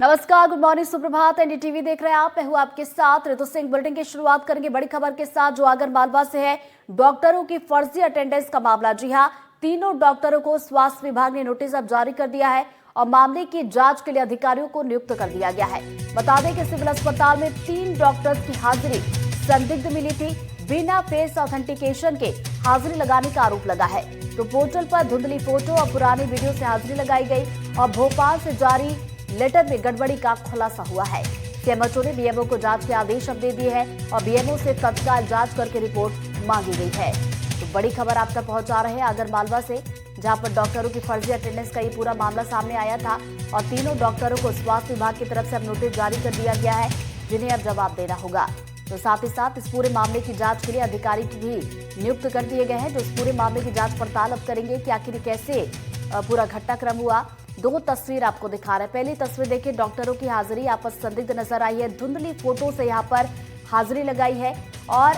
नमस्कार, good morning, सुप्रभात। NDTV देख रहे हैं आप। मैं हूं आपके साथ ऋतु सिंह। बुलेटिन की शुरुआत करेंगे बड़ी खबर के साथ जो आगर मालवा से है। डॉक्टरों की फर्जी अटेंडेंस का मामला। जी हां, तीनों डॉक्टरों को स्वास्थ्य विभाग ने नोटिस अब जारी कर दिया है और मामले की जांच के लिए अधिकारियों को नियुक्त कर दिया गया है। बता दें कि सिविल अस्पताल में 3 डॉक्टर्स की हाजिरी संदिग्ध मिली थी। बिना फेस ऑथेंटिकेशन के हाजिरी लगाने का आरोप लगा है। तो पोर्टल पर धुंधली फोटो और पुरानी वीडियो से हाजिरी लगाई गई और भोपाल से जारी लेटर में गड़बड़ी का खुलासा हुआ है। सीएमएचओ ने बीएमओ को जांच के आदेश अब दे दिए हैं और बीएमओ से तत्काल जांच करके रिपोर्ट मांगी गई है। तो बड़ी खबर आप तक पहुंचा रहे हैं आगर मालवा से, जहां पर डॉक्टरों की फर्जी अटेंडेंस का ये पूरा मामला सामने आया था और तीनों डॉक्टरों को स्वास्थ्य विभाग की तरफ से अब नोटिस जारी कर दिया गया है, जिन्हें अब जवाब देना होगा। तो साथ ही साथ इस पूरे मामले की जांच के लिए अधिकारी भी नियुक्त कर दिए गए हैं, जो इस पूरे मामले की जांच पड़ताल अब करेंगे कि आखिर कैसे पूरा घटनाक्रम हुआ। 2 तस्वीर आपको दिखा रहे हैं। पहली तस्वीर देखिए, डॉक्टरों की हाजिरी आपस संदिग्ध नजर आई है। धुंधली फोटो से यहाँ पर हाजिरी लगाई है और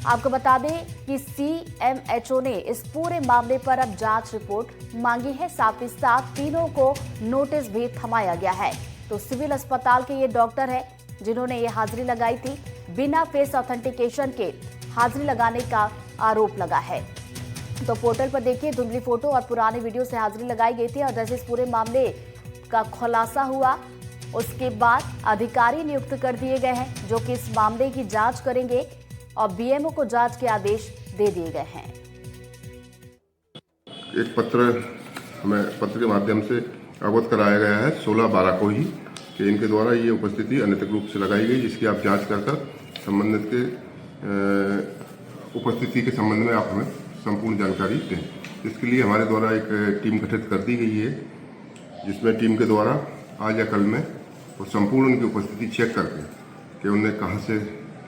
आपको बता दें कि सीएमएचओ ने इस पूरे मामले पर अब जांच रिपोर्ट मांगी है। साथ ही साथ तीनों को नोटिस भी थमाया गया है। तो सिविल अस्पताल के ये डॉक्टर है जिन्होंने ये हाजिरी लगाई थी। बिना फेस ऑथेंटिकेशन के हाजिरी लगाने का आरोप लगा है। तो पोर्टल पर देखिए, धुंधली फोटो और पुरानी वीडियो से हाजिरी लगाई गई थी और जैसे इस पूरे मामले का खुलासा हुआ उसके बाद अधिकारी नियुक्त कर दिए गए हैं जो कि इस मामले की जांच करेंगे और बीएमओ को जांच के आदेश दे दिए गए हैं। एक पत्र के माध्यम से अवगत कराया गया है 16/12 को ही कि इनके द्वारा ये उपस्थिति अनैतिक रूप से लगाई गई, जिसकी आप जांच कर संबंधित के उपस्थिति के संबंध में आप हमें संपूर्ण जानकारी दें। इसके लिए हमारे द्वारा एक टीम गठित कर दी गई है, जिसमें टीम के द्वारा आज या कल में वो संपूर्ण उनकी उपस्थिति चेक करके कि उन्हें कहां से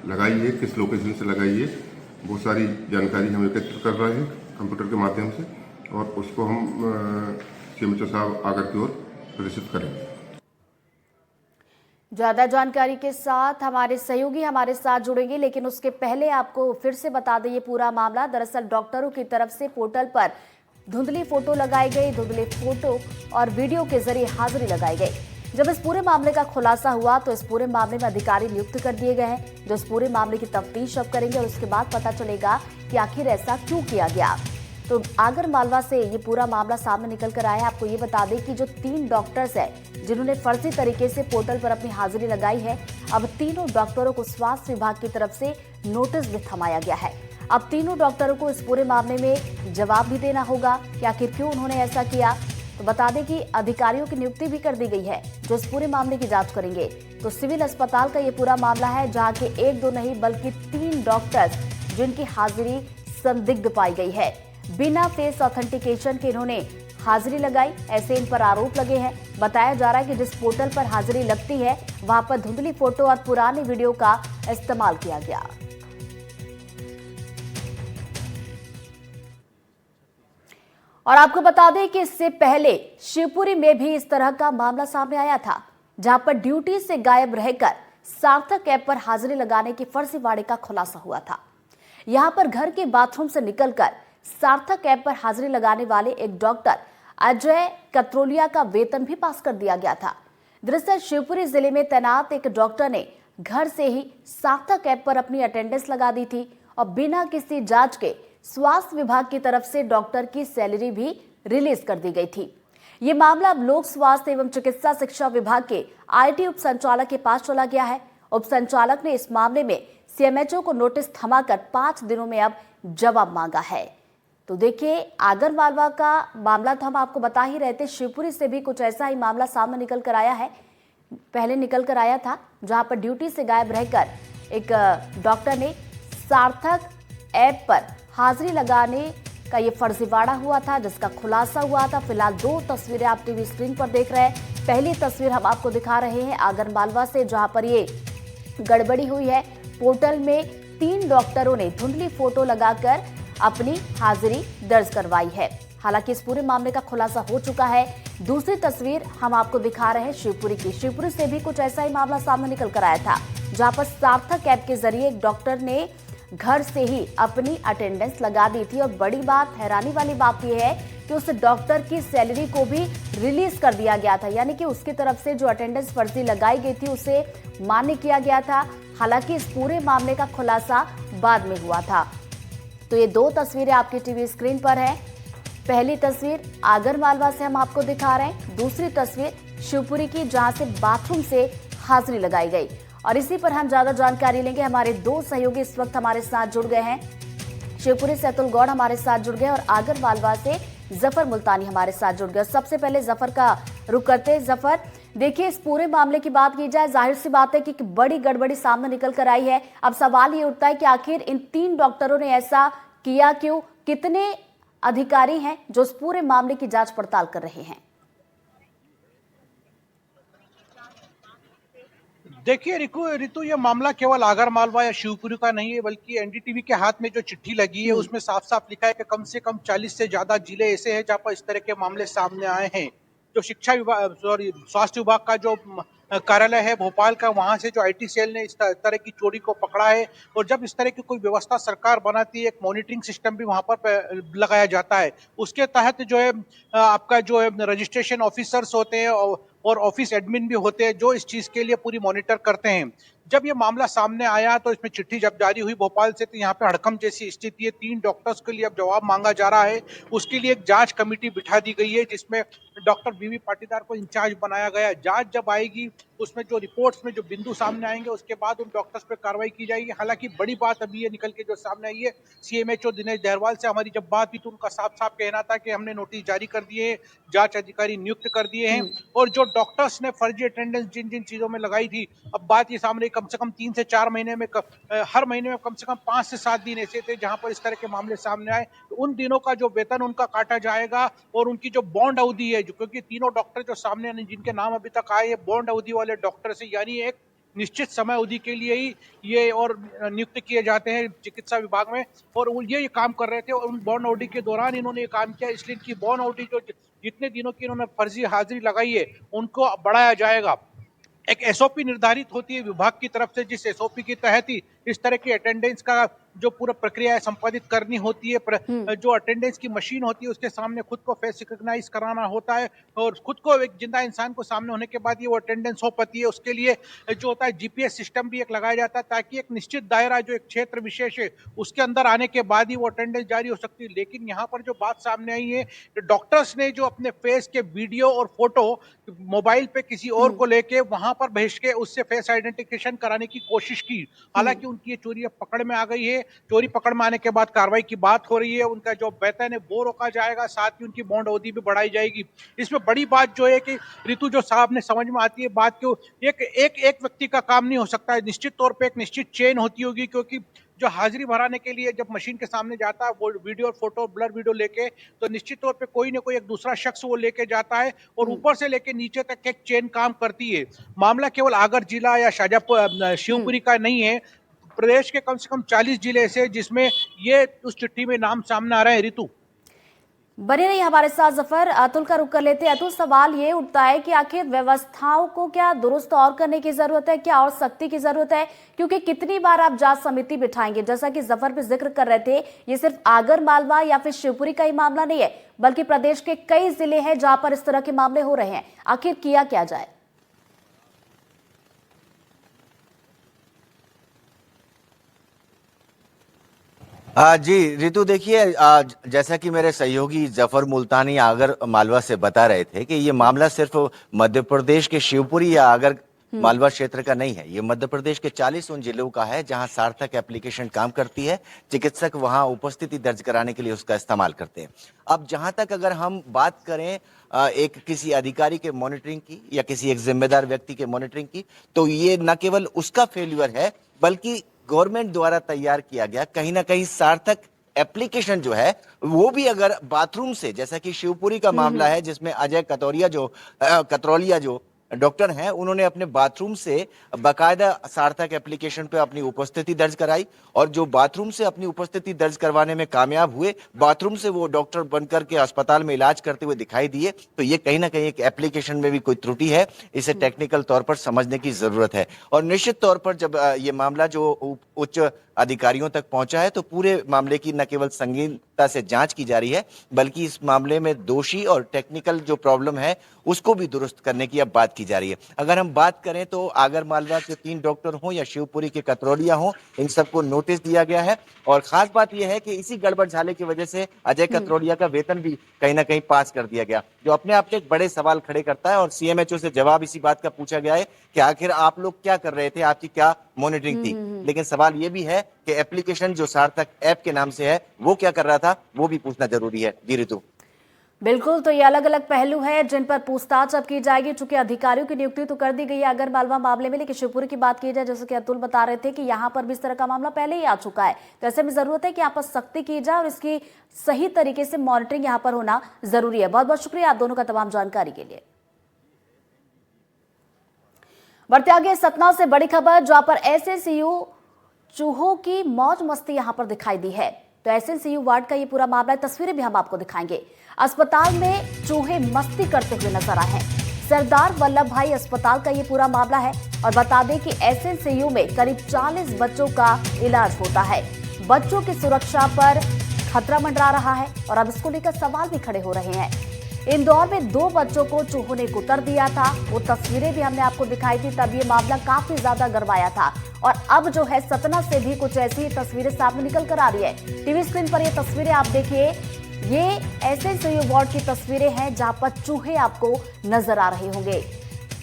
लगाई है, किस लोकेशन से लगाई है, वो सारी जानकारी हम एकत्र कर रहे हैं कंप्यूटर के माध्यम से और उसको हम सीएमएचओ साहब आकर की ओर प्रेषित करेंगे। ज्यादा जानकारी के साथ हमारे सहयोगी हमारे साथ जुड़ेंगे, लेकिन उसके पहले आपको फिर से बता दें ये पूरा मामला। दरअसल डॉक्टरों की तरफ से पोर्टल पर धुंधली फोटो लगाई गई, धुंधली फोटो और वीडियो के जरिए हाजिरी लगाई गई। जब इस पूरे मामले का खुलासा हुआ तो इस पूरे मामले में अधिकारी नियुक्त कर दिए गए हैं जो इस पूरे मामले की तफ्तीश अब करेंगे और उसके बाद पता चलेगा कि आखिर ऐसा क्यों किया गया। तो आगर मालवा से ये पूरा मामला सामने निकल कर आया है। आपको ये बता दें कि जो 3 डॉक्टर्स हैं जिन्होंने फर्जी तरीके से पोर्टल पर अपनी हाजिरी लगाई है, अब तीनों डॉक्टरों को स्वास्थ्य विभाग की तरफ से नोटिस भी थमाया गया है। अब तीनों डॉक्टरों को इस पूरे मामले में जवाब भी देना होगा कि आखिर क्यों उन्होंने ऐसा किया। तो बता दें कि अधिकारियों की नियुक्ति भी कर दी गई है जो इस पूरे मामले की जांच करेंगे। तो सिविल अस्पताल का ये पूरा मामला है जहाँ के 1-2 नहीं बल्कि 3 डॉक्टर्स जिनकी हाजिरी संदिग्ध पाई गई है। बिना फेस ऑथेंटिकेशन के इन्होंने हाजिरी लगाई, ऐसे इन पर आरोप लगे हैं। बताया जा रहा है कि जिस पोर्टल पर हाजिरी लगती है वहां पर धुंधली फोटो और पुरानी वीडियो का इस्तेमाल किया गया। और आपको बता दें कि इससे पहले शिवपुरी में भी इस तरह का मामला सामने आया था, जहां पर ड्यूटी से गायब रहकर सार्थक ऐप पर हाजिरी लगाने की फर्जीवाड़े का खुलासा हुआ था। यहां पर घर के बाथरूम से निकलकर सार्थक ऐप पर हाजिरी लगाने वाले एक डॉक्टर अजय कत्रोलिया का वेतन भी पास कर दिया गया था। दरअसल शिवपुरी जिले में तैनात एक डॉक्टर ने घर से ही सार्थक ऐप पर अपनी अटेंडेंस लगा दी थी और बिना किसी जांच के स्वास्थ्य विभाग की तरफ से डॉक्टर की सैलरी भी रिलीज कर दी गई थी। ये मामला अब लोक स्वास्थ्य एवं चिकित्सा शिक्षा विभाग के आईटी उप संचालक के पास चला गया है। उप संचालक ने इस मामले में सीएमएचओ को नोटिस थमाकर 5 दिनों में अब जवाब मांगा है। तो देखिए, आगर मालवा का मामला तो हम आपको बता ही रहे थे, शिवपुरी से भी कुछ ऐसा ही मामला सामने निकल कर आया है। पहले निकल कर आया था जहां पर ड्यूटी से गायब रहकर एक डॉक्टर ने सार्थक ऐप पर हाजिरी लगाने का ये फर्जीवाड़ा हुआ था, जिसका खुलासा हुआ था। फिलहाल 2 तस्वीरें आप टीवी स्क्रीन पर देख रहे हैं। पहली तस्वीर हम आपको दिखा रहे हैं आगर मालवा से, जहां पर ये गड़बड़ी हुई है। पोर्टल में 3 डॉक्टरों ने धुंधली फोटो लगाकर अपनी हाजिरी दर्ज करवाई है। हालांकि इस पूरे मामले का खुलासा हो चुका है। दूसरी तस्वीर हम आपको दिखा रहे हैं शिवपुरी की। शिवपुरी से भी कुछ ऐसा ही मामला सामने निकल कर आया था, जहां पर सार्थक ऐप के जरिए एक डॉक्टर ने घर से ही अपनी अटेंडेंस लगा दी थी। और बड़ी बात, हैरानी वाली बात यह है कि उस डॉक्टर की सैलरी को भी रिलीज कर दिया गया था, यानी कि उसकी तरफ से जो अटेंडेंस फर्जी लगाई गई थी उसे मान्य किया गया था। हालांकि इस पूरे मामले का खुलासा बाद में हुआ था। तो ये दो तस्वीरें आपकी टीवी स्क्रीन पर हैं। पहली तस्वीर आगर मालवा से हम आपको दिखा रहे हैं, दूसरी तस्वीर शिवपुरी की, जहां से बाथरूम से हाजिरी लगाई गई। और इसी पर हम ज्यादा जानकारी लेंगे। हमारे दो सहयोगी इस वक्त हमारे साथ जुड़ गए हैं। शिवपुरी से अतुल गौड़ हमारे साथ जुड़ गए और आगर मालवा से जफर मुल्तानी हमारे साथ जुड़ गए। सबसे पहले जफर का रुख करते हैं। जफर, देखिए, इस पूरे मामले की बात की जाए, जाहिर सी बात है कि बड़ी गड़बड़ी सामने निकल कर आई है। अब सवाल ये उठता है कि आखिर इन 3 डॉक्टरों ने ऐसा किया क्यों? कितने अधिकारी हैं जो इस पूरे मामले की जांच पड़ताल कर रहे हैं? देखिए रितु, ये मामला केवल आगर मालवा या शिवपुरी का नहीं है, बल्कि एनडीटीवी के हाथ में जो चिट्ठी लगी है उसमें साफ साफ लिखा है कि कम से कम 40 से ज्यादा जिले ऐसे हैं जहां पर इस तरह के मामले सामने आए हैं। जो शिक्षा विभाग, स्वास्थ्य विभाग का जो कार्यालय है भोपाल का, वहां से जो आईटी सेल ने इस तरह की चोरी को पकड़ा है। और जब इस तरह की कोई व्यवस्था सरकार बनाती है, एक मॉनिटरिंग सिस्टम भी वहां पर लगाया जाता है। उसके तहत जो है आपका जो है रजिस्ट्रेशन ऑफिसर्स होते हैं और ऑफिस एडमिन भी होते हैं जो इस चीज के लिए पूरी मॉनिटर करते हैं। जब ये मामला सामने आया तो इसमें चिट्ठी जब जारी हुई भोपाल से, तो यहाँ पे हड़कंप जैसी स्थिति है। 3 डॉक्टर्स के लिए अब जवाब मांगा जा रहा है। उसके लिए एक जांच कमेटी बिठा दी गई है जिसमें डॉक्टर बीवी पाटीदार को इंचार्ज बनाया गया है। जांच जब आएगी उसमें जो रिपोर्ट्स में जो बिंदु सामने आएंगे उसके बाद उन डॉक्टर्स पर कार्रवाई की जाएगी। हालांकि बड़ी बात अभी ये निकल के जो सामने आई है, सीएमएचओ दिनेश दहरवाल से हमारी जब बात हुई तो उनका साफ साफ कहना था कि हमने नोटिस जारी कर दिए हैं, जांच अधिकारी नियुक्त कर दिए हैं। और जो डॉक्टर्स ने फर्जी अटेंडेंस जिन जिन चीजों में लगाई थी, अब बात ये सामने कम से कम 3 से 4 महीने में हर महीने में कम से कम 5 से 7 दिन ऐसे थे जहां पर इस तरह के मामले सामने आए। तो उन दिनों का जो वेतन उनका काटा जाएगा और उनकी जो बॉन्ड अवधि है, जो क्योंकि तीनों डॉक्टर जो सामने आने जिनके नाम अभी तक आए, बॉन्ड अवधि वाले डॉक्टर से, यानी एक निश्चित समय अवधि के लिए ही ये और नियुक्त किए जाते हैं चिकित्सा विभाग में। और ये काम कर रहे थे और उन बॉन्ड अवधि के दौरान इन्होंने ये काम किया, इसलिए इनकी बॉन्ड अवधि जो जितने दिनों की इन्होंने फर्जी हाजिरी लगाई है उनको बढ़ाया जाएगा। एक एसओपी निर्धारित होती है विभाग की तरफ से, जिस एसओपी के तहत ही इस तरह की अटेंडेंस का जो पूरा प्रक्रिया है संपादित करनी होती है। जो अटेंडेंस की मशीन होती है उसके सामने खुद को फेस रिकॉग्नाइज कराना होता है और खुद को एक जिंदा इंसान को सामने होने के बाद ये वो अटेंडेंस हो पाती है। उसके लिए जो होता है जीपीएस सिस्टम भी एक लगाया जाता है ताकि एक निश्चित दायरा जो एक क्षेत्र विशेष है उसके अंदर आने के बाद ही वो अटेंडेंस जारी हो सकती है। लेकिन यहाँ पर जो बात सामने आई है, डॉक्टर्स ने जो अपने फेस के वीडियो और फोटो मोबाइल पे किसी और को लेके वहां पर भेज के उससे फेस आइडेंटिफिकेशन कराने की कोशिश की। हालांकि उनकी ये चोरी अब पकड़ में आ गई है। चोरी पकड़ में आने के बाद कार्रवाई की बात हो रही है। उनका जो वेतन है वो रोका जाएगा, साथ ही उनकी बॉन्ड अवधि भी बढ़ाई जाएगी। इसमें बड़ी बात जो है कि ऋतु, जो साहब ने समझ में आती है बात, क्यों एक व्यक्ति का काम नहीं हो सकता है। निश्चित तौर पे एक निश्चित चेन होती होगी, क्योंकि जो हाजिरी भराने के लिए जब मशीन के सामने जाता है वो वीडियो और फोटो ब्लर वीडियो लेके, तो निश्चित तौर पे कोई ना कोई एक दूसरा शख्स वो लेके जाता है और ऊपर से लेके नीचे तक एक चेन काम करती है। मामला केवल आगर जिला या शाजापुर शिवपुरी का नहीं है, प्रदेश के कम से कम 40 जिले से जिसमें ये उस चिट्ठी में नाम सामने आ रहे हैं। ऋतु, बने रही हमारे साथ जफर। अतुल का रुख कर लेते हैं। अतुल, सवाल ये उठता है कि आखिर व्यवस्थाओं को क्या दुरुस्त और करने की जरूरत है, क्या और सख्ती की जरूरत है? क्योंकि कितनी बार आप जांच समिति बिठाएंगे? जैसा कि जफर भी जिक्र कर रहे थे, ये सिर्फ आगर मालवा या फिर शिवपुरी का ही मामला नहीं है, बल्कि प्रदेश के कई जिले हैं जहां पर इस तरह के मामले हो रहे हैं। आखिर किया क्या जाए? जी ऋतु, देखिए, जैसा कि मेरे सहयोगी जफर मुल्तानी आगर मालवा से बता रहे थे कि ये मामला सिर्फ मध्य प्रदेश के शिवपुरी या आगर मालवा क्षेत्र का नहीं है। ये मध्य प्रदेश के 40 उन जिलों का है जहां सार्थक एप्लीकेशन काम करती है। चिकित्सक वहां उपस्थिति दर्ज कराने के लिए उसका इस्तेमाल करते हैं। अब जहां तक अगर हम बात करें एक किसी अधिकारी के मॉनिटरिंग की या किसी एक जिम्मेदार व्यक्ति के मॉनिटरिंग की, तो ये न केवल उसका फेल्यूर है बल्कि गवर्नमेंट द्वारा तैयार किया गया कहीं ना कहीं सार्थक एप्लीकेशन जो है वो भी अगर बाथरूम से, जैसा कि शिवपुरी का मामला है जिसमें अजय कतरौलिया जो डॉक्टर हैं, उन्होंने अपने बाथरूम से बाकायदा सार्थक एप्लीकेशन पे अपनी उपस्थिति दर्ज कराई और जो बाथरूम से अपनी उपस्थिति दर्ज करवाने में कामयाब हुए, बाथरूम से वो डॉक्टर बनकर के अस्पताल में इलाज करते हुए दिखाई दिए, तो ये कहीं ना कहीं एक एप्लीकेशन में भी कोई त्रुटि है। इसे टेक्निकल तौर पर समझने की जरूरत है। और निश्चित तौर पर जब ये मामला जो उच्च अधिकारियों तक पहुंचा है। तो पूरे मामले की न केवल संगीनता से जांच की जा रही है, बल्कि इस मामले में दोषी और टेक्निकल जो प्रॉब्लम है उसको भी दुरुस्त करने की अब बात की जा रही है। अगर हम बात करें तो आगर मालवा के 3 डॉक्टर हों या शिवपुरी के कतरौलिया हों, इन सबको नोटिस दिया गया है। और खास बात यह है कि इसी गड़बड़ झाले की वजह से अजय कतरौलिया का वेतन भी कहीं ना कहीं पास कर दिया गया, जो अपने आप में एक बड़े सवाल खड़े करता है। और सीएमएचओ से जवाब इसी बात का पूछा गया है कि आखिर आप लोग क्या कर रहे थे, आपकी क्या मॉनिटरिंग थी। लेकिन सवाल यह भी है कि एप्लीकेशन जो सार्थक ऐप के नाम से है वो क्या कर रहा था, वो भी पूछना जरूरी है। जी ऋतु। बिल्कुल, तो ये अलग अलग पहलू है जिन पर पूछताछ अब की जाएगी। चूंकि अधिकारियों की नियुक्ति तो कर दी गई है आगर मालवा मामले में, लेकिन शिवपुरी की बात की जाए, जैसे कि अतुल बता रहे थे कि यहाँ पर भी इस तरह का मामला पहले ही आ चुका है। तो ऐसे में जरूरत है कि यहाँ पर सख्ती की जाए और इसकी सही तरीके से मॉनिटरिंग यहाँ पर होना जरूरी है। बहुत बहुत शुक्रिया आप दोनों का तमाम जानकारी के लिए। बढ़ते आगे सतना से बड़ी खबर, जहां पर एसएनसीयू चूहों की मौज मस्ती यहां पर दिखाई दी है। तो एसएनसीयू वार्ड का ये पूरा मामला है, तस्वीरें भी हम आपको दिखाएंगे। अस्पताल में चूहे मस्ती करते हुए नजर आए हैं। सरदार वल्लभ भाई अस्पताल का ये पूरा मामला है और बता दें कि एसएनसीयू में करीब 40 बच्चों का इलाज होता है। बच्चों की सुरक्षा पर खतरा मंडरा रहा है और अब इसको लेकर सवाल भी खड़े हो रहे हैं। इंदौर में 2 बच्चों को चूहों ने कुतर दिया था, वो तस्वीरें भी हमने आपको दिखाई थी, तब ये मामला काफी ज्यादा गरमाया था। और अब जो है सतना से भी कुछ ऐसी तस्वीरें सामने निकल कर आ रही है। टीवी स्क्रीन पर ये तस्वीरें आप देखिए, ये एसएनसीयू वार्ड की तस्वीरें हैं जहां पर चूहे आपको नजर आ रहे होंगे।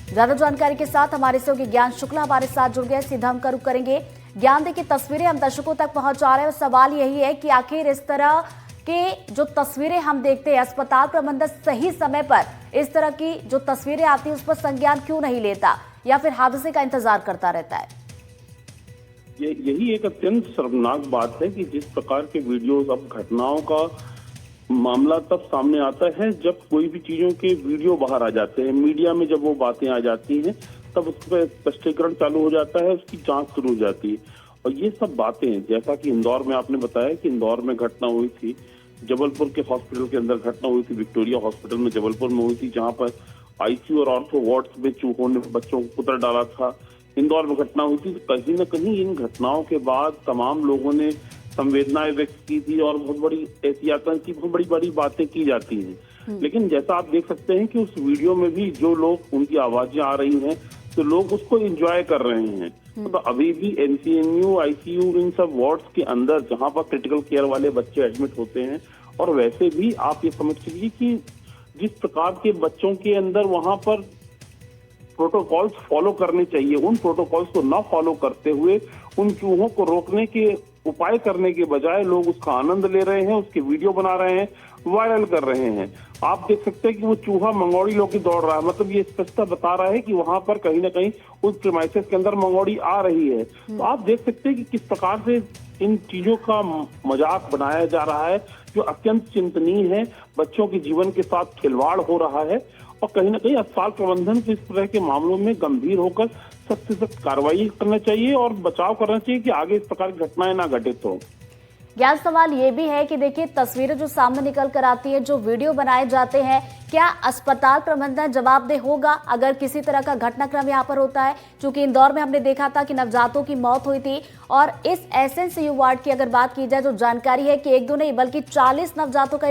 ज्यादा जानकारी के साथ हमारे सहयोगी ज्ञान शुक्ला हमारे साथ जुड़ गए, सीधा हम रुख करेंगे। ज्ञान, देखिए तस्वीरें हम दर्शकों तक पहुंचा रहे हैं और सवाल यही है कि आखिर इस तरह कि जो तस्वीरें हम देखते हैं, अस्पताल प्रबंधन सही समय पर इस तरह की जो तस्वीरें आती हैं उस पर संज्ञान क्यों नहीं लेता या फिर हादसे का इंतजार करता रहता है? यही एक अत्यंत शर्मनाक बात है कि जिस प्रकार के वीडियोस, अब घटनाओं का मामला तब सामने आता है जब कोई भी चीजों के वीडियो बाहर आ जाते हैं, मीडिया में जब वो बातें आ जाती हैं तब उस पर स्पष्टीकरण चालू हो जाता है, उसकी जांच शुरू हो जाती है। और ये सब बातें, जैसा कि इंदौर में आपने बताया कि इंदौर में घटना हुई थी, जबलपुर के हॉस्पिटल के अंदर घटना हुई थी, विक्टोरिया हॉस्पिटल में जबलपुर में हुई थी, जहां पर आईसीयू और ऑर्थो वार्ड्स में चूहों ने बच्चों को कुतर डाला था। इंदौर में घटना हुई थी, तो कहीं न कहीं इन घटनाओं के बाद तमाम लोगों ने संवेदनाएं व्यक्त की थी और बहुत बड़ी एहतियातन की बहुत बड़ी बड़ी बातें की जाती हैं। लेकिन जैसा आप देख सकते हैं कि उस वीडियो में भी जो लोग, उनकी आवाजें आ रही हैं, तो लोग उसको एंजॉय कर रहे हैं। तो अभी भी एनसीएमयू, आईसीयू, इन सब वार्ड्स के अंदर जहां पर क्रिटिकल केयर वाले बच्चे एडमिट होते हैं, और वैसे भी आप ये समझ लीजिए कि जिस प्रकार के बच्चों के अंदर वहां पर प्रोटोकॉल्स फॉलो करने चाहिए, उन प्रोटोकॉल्स को ना फॉलो करते हुए उन चूहों को रोकने के उपाय करने के बजाय लोग उसका आनंद ले रहे हैं, उसके वीडियो बना रहे हैं, वायरल कर रहे हैं। आप देख सकते हैं कि वो चूहा मंगोड़ी लोग दौड़ रहा है, मतलब ये स्पष्टता बता रहा है कि वहां पर कहीं ना कहीं उस प्रीमाइसेस के अंदर मंगोड़ी आ रही है। तो आप देख सकते हैं कि किस प्रकार से इन चीजों का मजाक बनाया जा रहा है, जो अत्यंत चिंतनीय है। बच्चों के जीवन के साथ खिलवाड़ हो रहा है और कहीं ना कहीं अस्पताल प्रबंधन को इस तरह के मामलों में गंभीर होकर सख्त से सख्त कार्रवाई करना चाहिए और बचाव करना चाहिए कि आगे इस प्रकार की घटनाएं ना घटित हो। ज्ञान, सवाल ये भी है कि देखिए तस्वीरें जो सामने निकल कर आती है, जो वीडियो बनाए जाते हैं, क्या अस्पताल प्रबंधन जवाबदेह होगा अगर किसी तरह का घटनाक्रम यहाँ पर होता है? क्योंकि इंदौर में हमने देखा था कि नवजातों की मौत हुई थी और इस एसएनसीयू वार्ड की अगर बात की जाए तो जानकारी है कि 1-2 नहीं बल्कि 40 नवजातों का